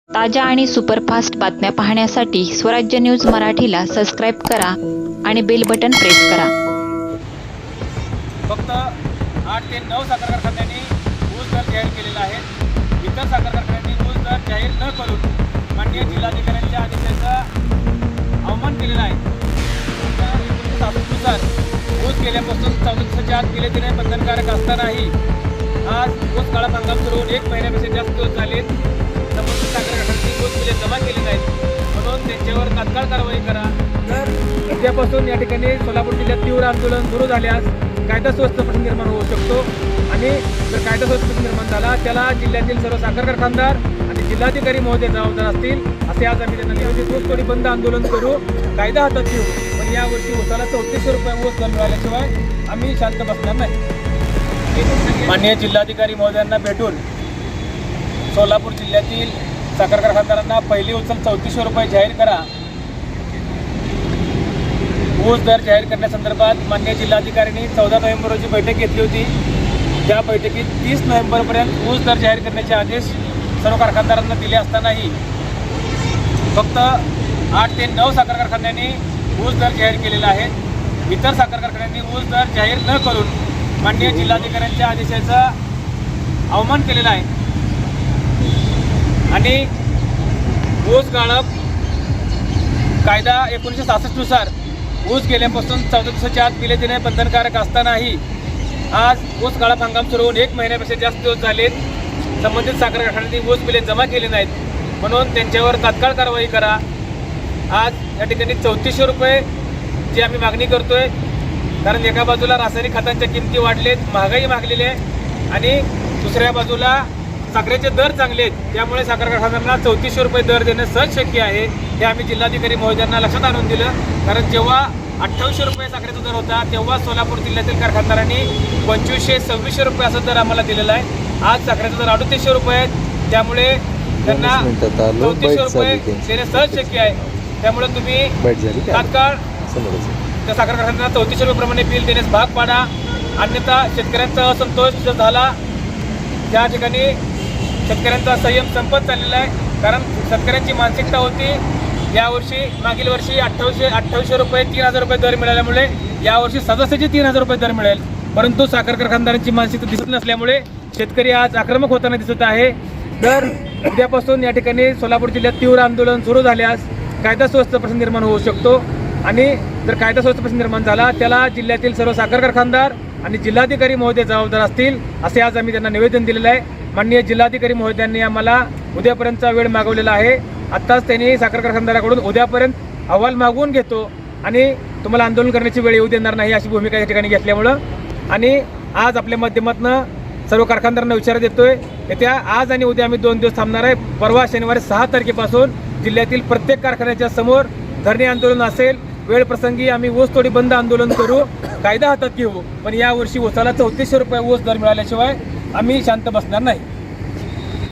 ताज्या आणि सुपरफास्ट बातम्या पाहण्यासाठी स्वराज्य न्यूज मराठीला सबस्क्राईब करा आणि बेल बटन प्रेस करा। फक्त 8 ते 9 साखर कारखान्यांनी ऊस दर जाहीर केलेला आहे। इतर साखर कारखान्यांनी ऊस दर जाहीर न करून माननीय जिल्हाधिकाऱ्यांच्या आदेशाचा अवमान केलेला आहे। नुसार ऊस गेल्यापासून 14 दिवसाच्या आत केले देणे बंधनकारक असतानाही आज ऊस काळा हंगाम सुरू होऊन 1 महिन्यापेक्षा जास्त दिवस झाले। संबंधित साखर कारखान्यांनी ऊस बिले जमा केले नाहीत, म्हणून त्यांच्यावर तात्काळ कारवाई करा। तर उद्यापासून या ठिकाणी सोलापूर जिल्ह्यात तीव्र आंदोलन सुरू झाल्यास कायदा सुव्यवस्थेचा प्रश्न निर्माण होऊ शकतो आणि जर कायदा सुव्यवस्थेचा निर्माण झाला त्याला जिल्ह्यातील सर्व साखर कारखानदार आणि जिल्हाधिकारी महोदय जबाबदार असतील, असे आज आम्ही त्यांना नियोजित ऊस तोडी बंद आंदोलन करू, कायदा हातात घेऊ। पण यावर्षी ऊसाला 3400 रुपये ऊस दर मिळाल्याशिवाय आम्ही शांत बसणार नाही। माननीय जिल्हाधिकारी महोदयांना भेटून सोलापूर जिल्ह्यातील साखर कारखानदारांना पहिली उचल 3400 रुपये जाहीर करा, ऊस दर जाहीर करण्यासंदर्भात माननीय जिल्हाधिकाऱ्यांनी 14 नोव्हेंबर रोजी बैठक घेतली होती। त्या बैठकीत 30 नोव्हेंबरपर्यंत ऊस दर जाहीर करण्याचे आदेश सर्व कारखानदारांना दिले असतानाही फक्त 8 ते 9 साखर कारखान्यांनी ऊस दर जाहीर केलेला आहे। इतर साखर कारखान्यांनी ऊस दर जाहीर न करून माननीय जिल्हाधिकाऱ्यांच्या आदेशाचा अवमान केलेला आहे आणि ऊस गाळप कायदा 1966 नुसार ऊस गेल्यापासून 14 दिवसाच्या आत बिले देणे बंधनकारक असतानाही आज ऊस गाळप हंगाम सुरू होऊन 1 महिन्यापेक्षा जास्त दिवस झालेत। संबंधित साखर कारखान्यांनी ऊस बिले जमा केले नाहीत, म्हणून त्यांच्यावर तात्काळ कारवाई करा। आज या ठिकाणी 3400 रुपये जी आम्ही मागणी करतोय, कारण एका बाजूला रासायनिक खतांच्या किमती वाढलेत, महागाई मागलेली आहे आणि दुसऱ्या बाजूला साखरेचे दर चांगले आहेत, त्यामुळे साखर कारखान्यांना 3400 रुपये दर देणं सहज शक्य आहे। हे आम्ही जिल्हाधिकारी महोदयांना लक्षात आणून दिलं, कारण जेव्हा 2800 रुपये साखरेचा दर होता तेव्हा सोलापूर जिल्ह्यातील कारखानदारांनी 2500-2600 रुपये असा दर आम्हाला दिलेला आहे। आज साखरेचा दर 3800 रुपये आहे, त्यामुळे त्यांना 3400 रुपये देणे सहज शक्य आहे। त्यामुळे तुम्ही तात्काळ त्या साखर कारखान्यांना 3400 रुपयाप्रमाणे बिल देण्यास भाग पाडा, अन्यथा शेतकऱ्यांचा असंतोष जर त्या ठिकाणी शेतकऱ्यांचा संयम संपत चाललेला आहे। कारण शेतकऱ्यांची मानसिकता होती यावर्षी मागील वर्षी 2800 रुपये 3000 रुपये दर मिळाल्यामुळे यावर्षी सदस्याचे 3000 रुपये दर मिळेल, परंतु साखर कारखानदारांची मानसिकता दिसत नसल्यामुळे शेतकरी आज आक्रमक होताना दिसत आहे। तर उद्यापासून या ठिकाणी सोलापूर जिल्ह्यात तीव्र आंदोलन सुरू झाल्यास कायदा सुव्यवस्थेचा प्रश्न निर्माण होऊ शकतो आणि जर कायदा सुव्यवस्थेचा प्रश्न निर्माण झाला त्याला जिल्ह्यातील सर्व साखर कारखानदार आणि जिल्हाधिकारी महोदय जबाबदार असतील, असे आज आम्ही त्यांना निवेदन दिलेलं आहे। माननीय जिल्हाधिकारी महोदयांनी आम्हाला उद्यापर्यंतचा वेळ मागवलेला आहे। आत्ताच त्यांनी साखर कारखानदाराकडून उद्यापर्यंत अहवाल मागवून घेतो आणि तुम्हाला आंदोलन करण्याची वेळ येऊ देणार नाही अशी भूमिका या ठिकाणी घेतल्यामुळं आणि आज आपल्या माध्यमातून सर्व कारखानदारांना विचार देतोय, येत्या आज आणि उद्या आम्ही 2 दिवस थांबणार आहे। परवा शनिवारी 6 तारखेपासून जिल्ह्यातील प्रत्येक कारखान्याच्या समोर धरणे आंदोलन असेल, वेळ प्रसंगी आम्ही ऊस तोडी बंद आंदोलन करू, कायदा हातात घेऊ। पण यावर्षी ऊसाला 3400 रुपये ऊस दर मिळाल्याशिवाय आम्ही शांत बसणार नाही।